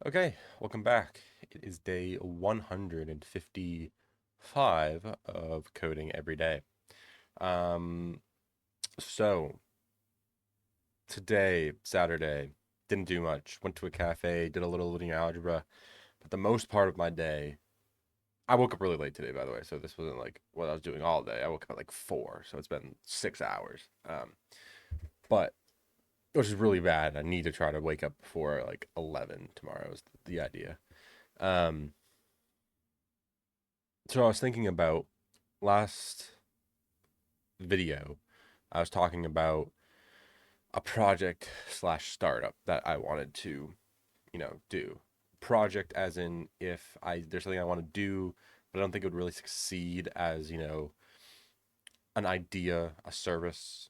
Okay, welcome back. It is day 155 of coding every day. Um, so today, Saturday, didn't do much. Went to a cafe, did a little linear algebra, but the most part of my day, I woke up really late today, by the way, so this wasn't like what I was doing all day. I woke up at like 4, so it's been 6 hours. But which is really bad. I need to try to wake up before like 11 tomorrow is the idea. Um, so I was thinking about last video, I was talking about a project slash startup that I wanted to, do. Project as in if there's something I want to do, but I don't think it would really succeed as, an idea, a service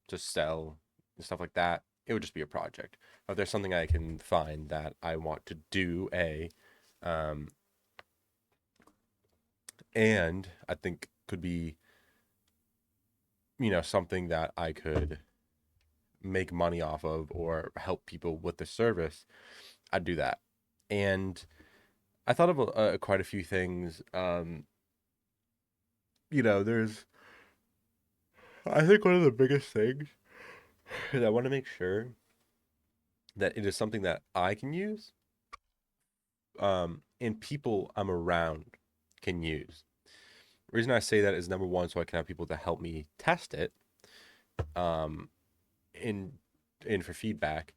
to sell and stuff like that. It would just be a project. If there's something I can find that I want to do, um, and I think could be, something that I could make money off of or help people with the service, I'd do that. And I thought of quite a few things. There's, I think one of the biggest things is I want to make sure that it is something that I can use, and people I'm around can use. The reason I say that is number one, so I can have people to help me test it, um, in, in for feedback,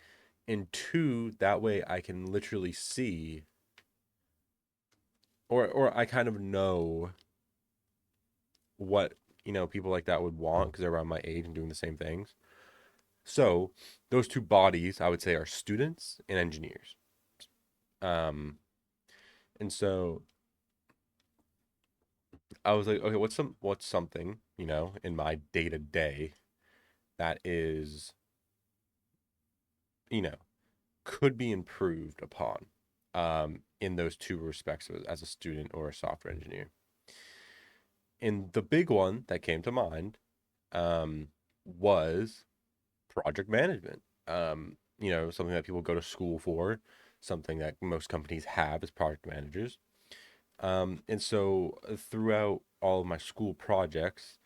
and two, that way I can literally see, or I kind of know what people like that would want because they're around my age and doing the same things. So those two bodies I would say are students and engineers. Um, and so I was like, okay, what's something in my day to day that is you know could be improved upon, in those two respects as a student or a software engineer. And the big one that came to mind, was project management. Something that people go to school for, something that most companies have as project managers. And so throughout all of my school projects,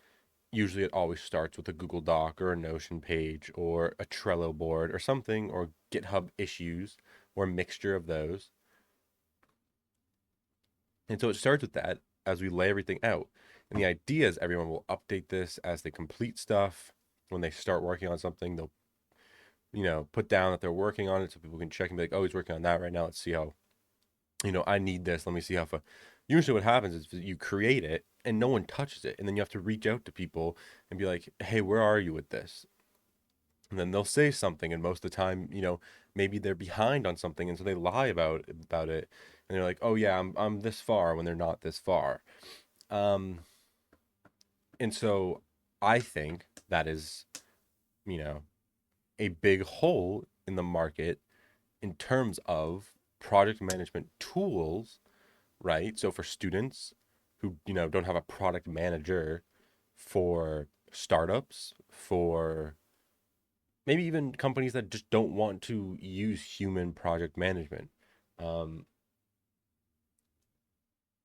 usually it always starts with a Google Doc or a Notion page or a Trello board or something, or GitHub issues or a mixture of those. And so it starts with that as we lay everything out. And the idea is everyone will update this as they complete stuff. When they start working on something, they'll put down that they're working on it so people can check and be like, oh, he's working on that right now. Let's see how, I need this. Let me see how far. Usually what happens is you create it and no one touches it. And then you have to reach out to people and be like, hey, where are you with this? And then they'll say something. And most of the time, maybe they're behind on something. And so they lie about it. And they're like, oh, yeah, I'm this far when they're not this far. Um, and so I think that is, you know, a big hole in the market in terms of project management tools, right? So for students who, don't have a product manager, for startups, for maybe even companies that just don't want to use human project management, um,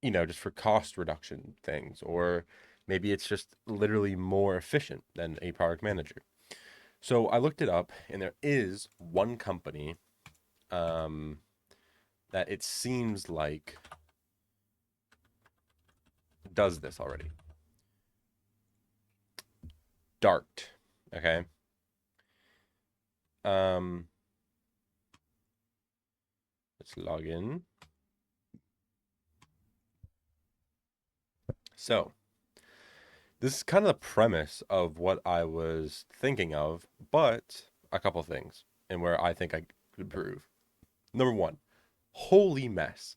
just for cost reduction things, or maybe it's just literally more efficient than a product manager. So I looked it up, and there is one company, um, that it seems like does this already. Dart. Okay. Um, let's log in. So this is kind of the premise of what I was thinking of, but a couple things and where I think I could improve. Number one, holy mess.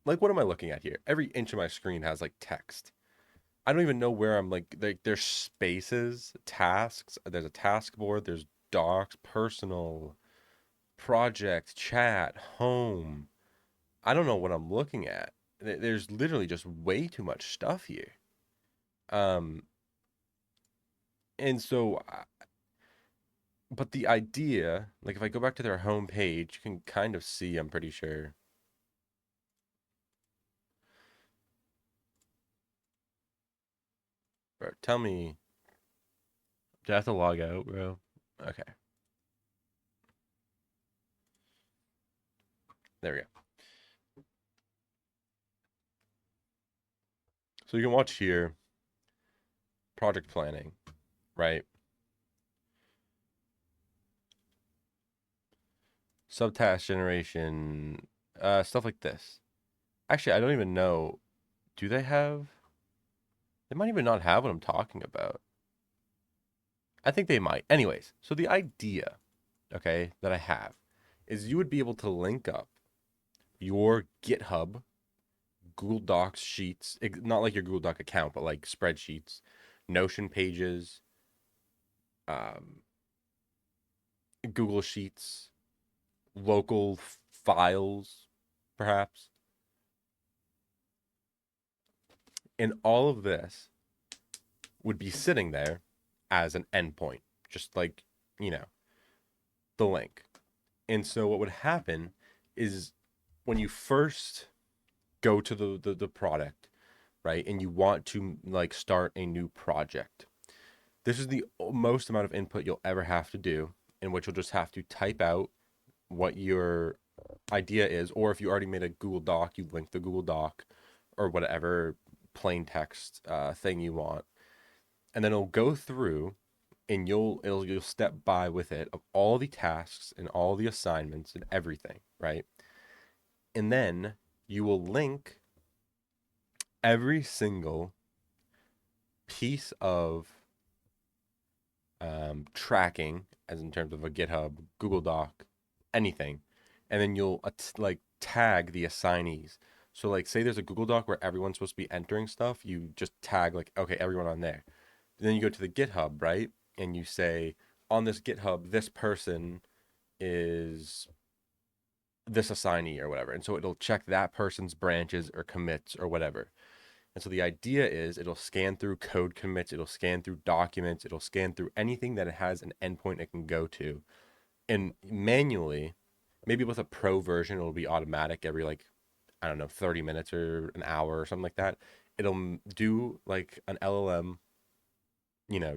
Like, what am I looking at here? Every inch of my screen has like text. I don't even know where I'm like there's spaces, tasks, there's a task board, there's docs, personal, project, chat, home. I don't know what I'm looking at. There's literally just way too much stuff here. Um, and so But the idea, like if I go back to their home page, you can kind of see, I'm pretty sure. Bro, tell me, do I have to log out, bro? Okay, there we go. So you can watch here, project planning, right? Subtask generation, stuff like this. Actually, I don't even know. Do they have? They might even not have what I'm talking about. I think they might. Anyways, so the idea, okay, that I have is you would be able to link up your GitHub, Google Docs sheets, not like your Google Doc account, but like spreadsheets, Notion pages, um, Google Sheets, local files, perhaps. And all of this would be sitting there as an endpoint, just like, you know, the link. And so what would happen is when you first go to the product, right, and you want to like start a new project, this is the most amount of input you'll ever have to do, in which you'll just have to type out what your idea is, or if you already made a Google Doc, you link the Google Doc or whatever plain text thing you want, and then it'll go through and you'll step by with it of all the tasks and all the assignments and everything, right? And then you will link every single piece of tracking, as in terms of a GitHub, Google Doc, anything, and then you'll like tag the assignees. So like, say there's a Google Doc where everyone's supposed to be entering stuff, you just tag like, okay, everyone on there. And then you go to the GitHub, right? And you say, on this GitHub, this person is this assignee or whatever. And so it'll check that person's branches or commits or whatever. And so the idea is it'll scan through code commits, it'll scan through documents, it'll scan through anything that it has an endpoint it can go to. And manually, maybe with a pro version, it'll be automatic every like, I don't know, 30 minutes or an hour or something like that. It'll do like an LLM,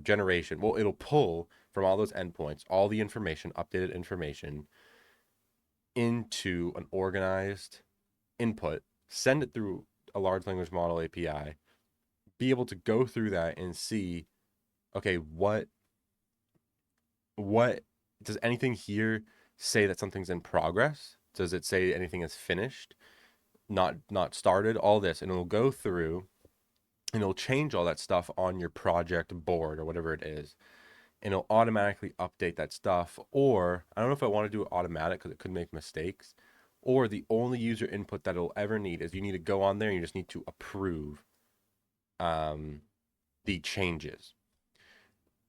generation. Well, it'll pull from all those endpoints all the information, updated information into an organized input, send it through a large language model API, be able to go through that and see, okay, what does anything here say that something's in progress? Does it say anything is finished, not started? All this, and it'll go through and it'll change all that stuff on your project board or whatever it is, and it'll automatically update that stuff. Or I don't know if I want to do it automatic because it could make mistakes. Or the only user input that it'll ever need is you need to go on there and you just need to approve um, the changes.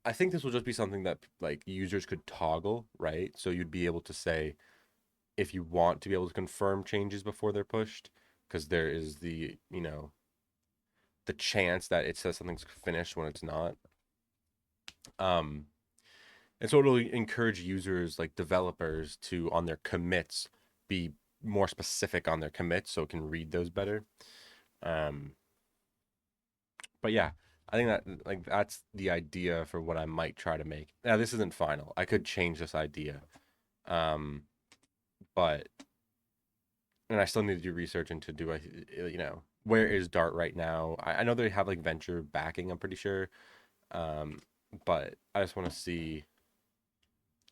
I think this will just be something that like users could toggle, right? So you'd be able to say if you want to be able to confirm changes before they're pushed, because there is the chance that it says something's finished when it's not. Um, and so it'll encourage users like developers to on their commits be more specific on their commits so it can read those better. Um, but yeah, I think that like that's the idea for what I might try to make. Now this isn't final. I could change this idea. Um, but and I still need to do research into where is Dart right now? I know they have like venture backing, I'm pretty sure. Um, but I just want to see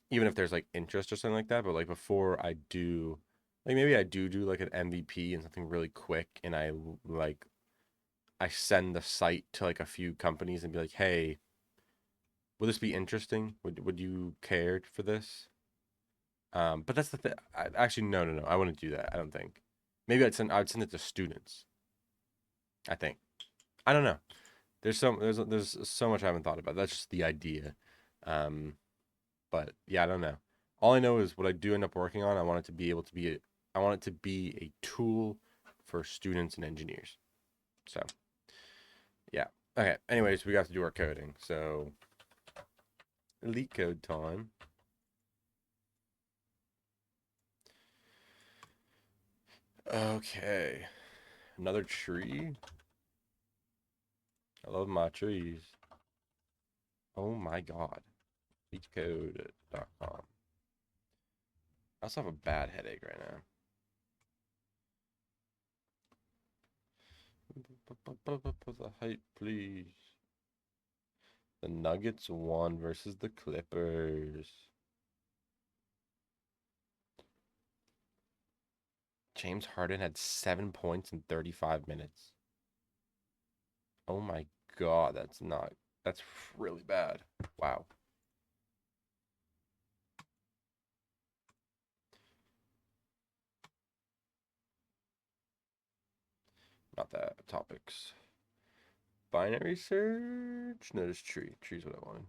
even if there's like interest or something like that. But like before I do, like maybe I do like an MVP and something really quick, and I send the site to like a few companies and be like, hey, would this be interesting? Would you care for this? But that's the thing. Actually, no. I wouldn't do that. I don't think. Maybe I'd send it to students. I think. I don't know. There's so much I haven't thought about. That's just the idea. Um, but yeah, I don't know. All I know is what I do end up working on. I want it to be a tool for students and engineers. So yeah. Okay. Anyways, we got to do our coding. So LeetCode time. Okay. Another tree. I love my trees. Oh my god. leetcode.com. I also have a bad headache right now. The hype, please. The Nuggets won versus the Clippers. James Harden had 7 points in 35 minutes. Oh my god, that's really bad. Wow. Not that. Topics. Binary search? No, just tree. Tree's what I wanted.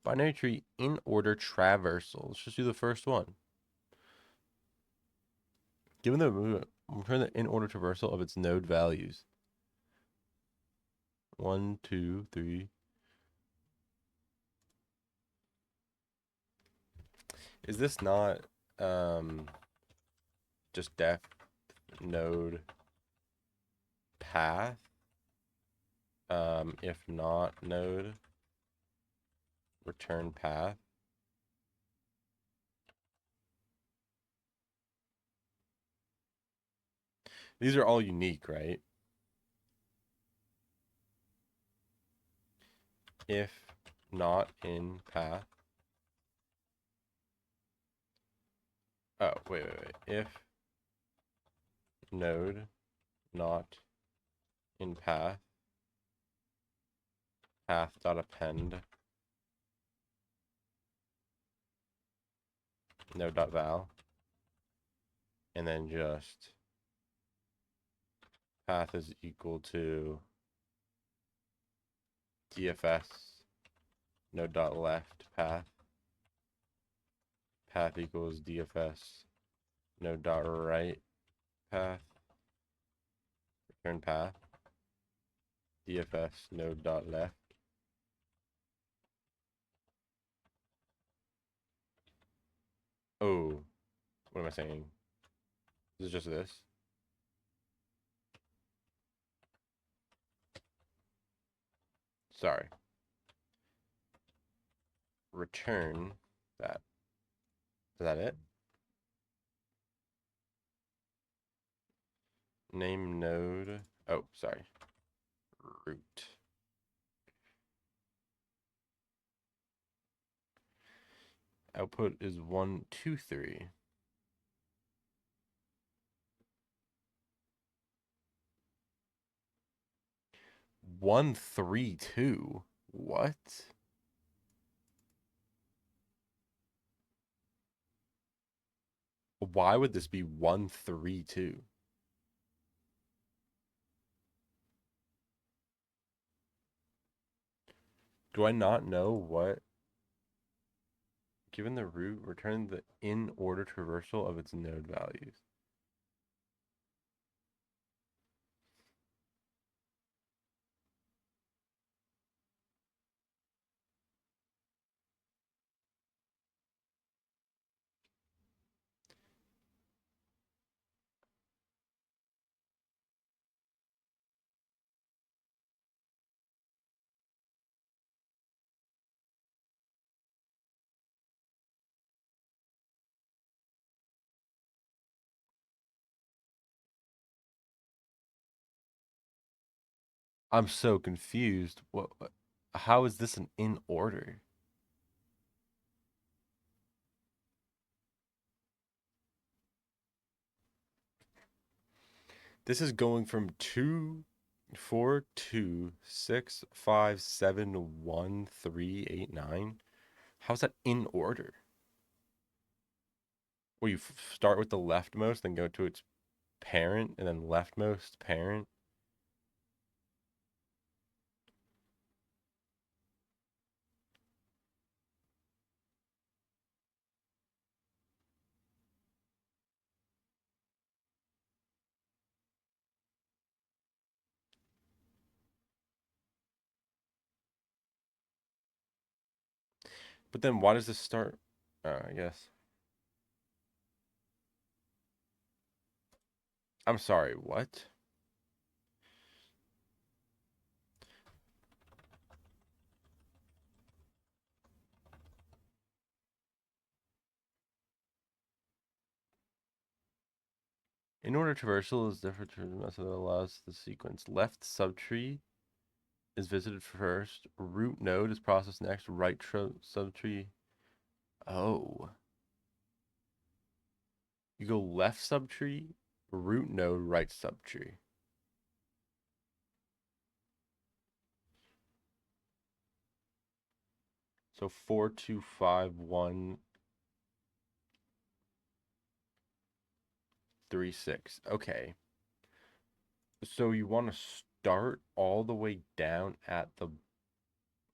Binary tree in order traversal. Let's just do the first one. Given the return the in order traversal of its node values. 1, 2, 3. Is this not just def node path? If not node return path. These are all unique, right? If not in path. Oh, wait. If node not in path, path.append node.val, and then just path is equal to DFS node.left path, path equals DFS node.right path, return path, DFS node.left. Oh, what am I saying? Is it just this? Sorry. Return that. Is that it? Name node. Oh, sorry. Root. Output is 1, 2, 3. 1, 3, 2. What? Why would this be 1, 3, 2? Do I not know what? Given the root, return the in order traversal of its node values. I'm so confused. What how is this an in order? This is going from 2, 4, 2, 6, 5, 7, 1, 3, 8, 9. How's that in order? Where you start with the leftmost, then go to its parent, and then leftmost parent. But then why does this start? I guess. I'm sorry, what? In order traversal is different from the method that allows the sequence. Left subtree is visited first. Root node is processed next. Right subtree. Oh. You go left subtree, root node, right subtree. So 4, 2, 5, 1, 3, 6. Okay. So you want to start all the way down at the.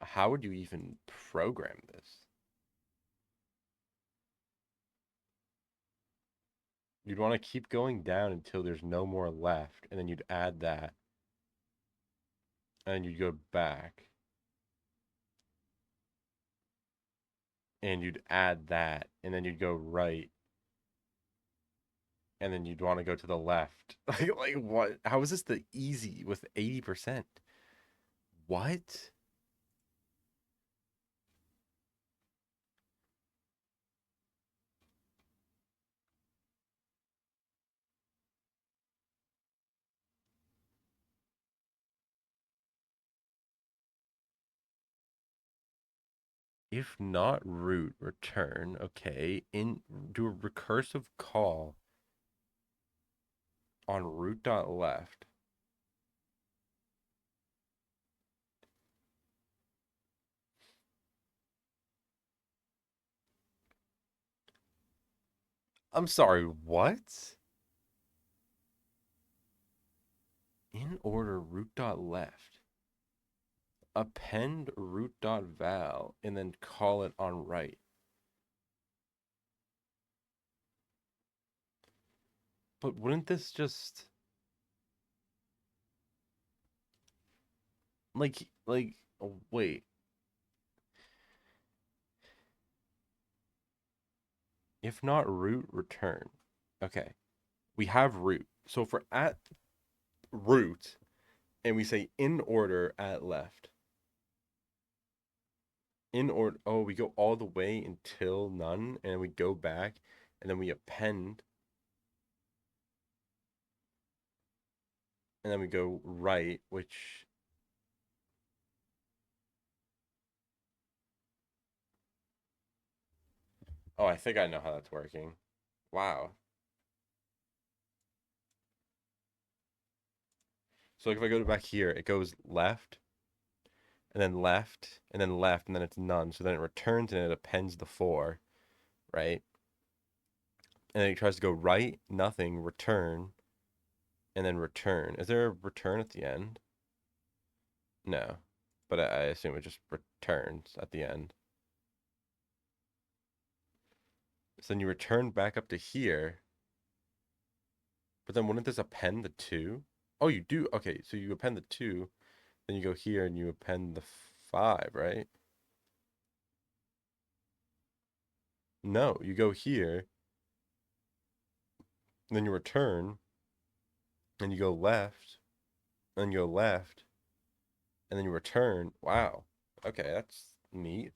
How would you even program this? You'd want to keep going down until there's no more left, and then you'd add that, and then you'd go back, and you'd add that, and then you'd go right, and then you'd want to go to the left. Like what? How is this the easy with 80%? What? If not root, return. Okay. Do a recursive call on root.left. I'm sorry, what? In order root.left. Append root.val and then call it on right. But wouldn't this just oh, wait. If not root, return. Okay. We have root. So if we're at root and we say in order at left, in order, oh, we go all the way until none and we go back and then we append and then we go right, which oh, I think I know how that's working. Wow. So like if I go back here, it goes left and then left and then left and then it's none. So then it returns and it appends the 4, right? And then it tries to go right, nothing, return, and then return. Is there a return at the end? No. But I assume it just returns at the end. So then you return back up to here. But then wouldn't this append the 2? Oh, you do. Okay, so you append the 2, then you go here and you append the 5, right? No, you go here, then you return, and you go left, and you go left, and then you return. Wow. Okay, that's neat.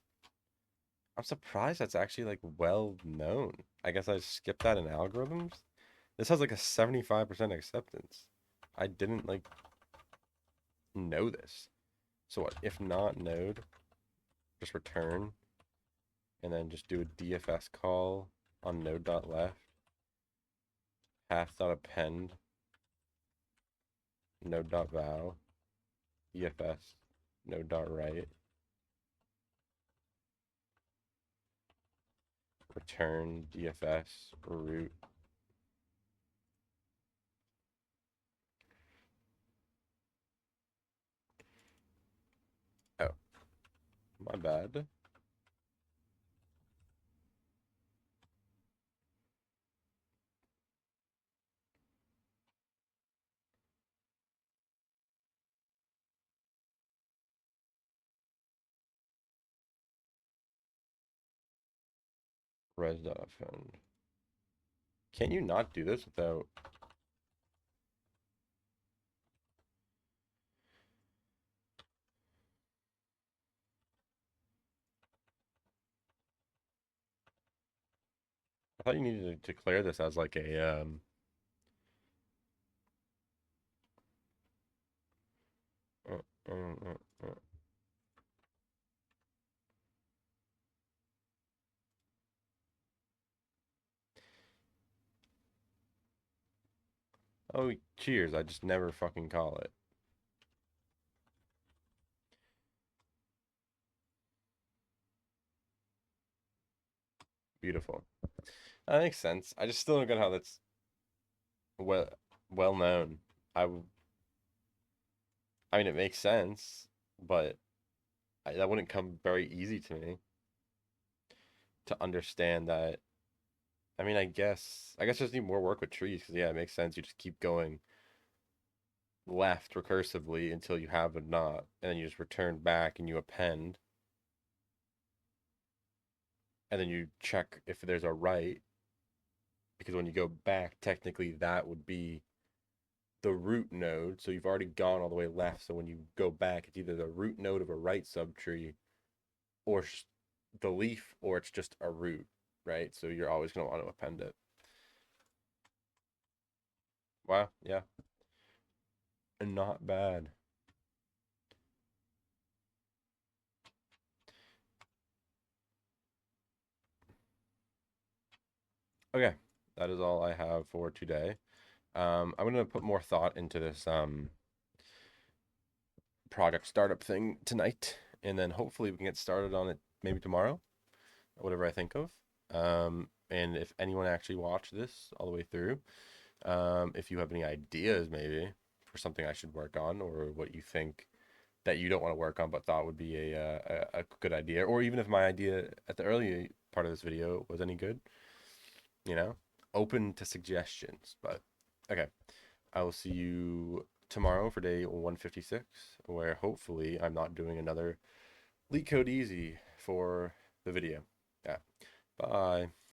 I'm surprised that's actually like well known. I guess I skipped that in algorithms. This has like a 75% acceptance. I didn't like know this. So what? If not node, just return and then just do a DFS call on node.left, path.append, node.val, DFS, node.right, return DFS root. Oh, my bad. Res.append. Can't you not do this without I thought you needed to declare this as like a uh, uh, uh. Oh, cheers. I just never fucking call it. Beautiful. That makes sense. I just still don't get how that's well well known. I mean, it makes sense, but that wouldn't come very easy to me to understand that. I mean, I guess just need more work with trees because yeah, it makes sense. You just keep going left recursively until you have a knot, and then you just return back and you append, and then you check if there's a right, because when you go back, technically that would be the root node. So you've already gone all the way left. So when you go back, it's either the root node of a right subtree or the leaf, or it's just a root, right? So you're always going to want to append it. Wow, yeah, and not bad. Okay, that is all I have for today. I'm gonna put more thought into this project startup thing tonight, and then hopefully we can get started on it maybe tomorrow, whatever I think of. And if anyone actually watched this all the way through, if you have any ideas maybe for something I should work on, or what you think that you don't want to work on but thought would be a good idea, or even if my idea at the early part of this video was any good, you know, open to suggestions. But okay, I will see you tomorrow for day 156, where hopefully I'm not doing another LeetCode easy for the video. Yeah. Bye.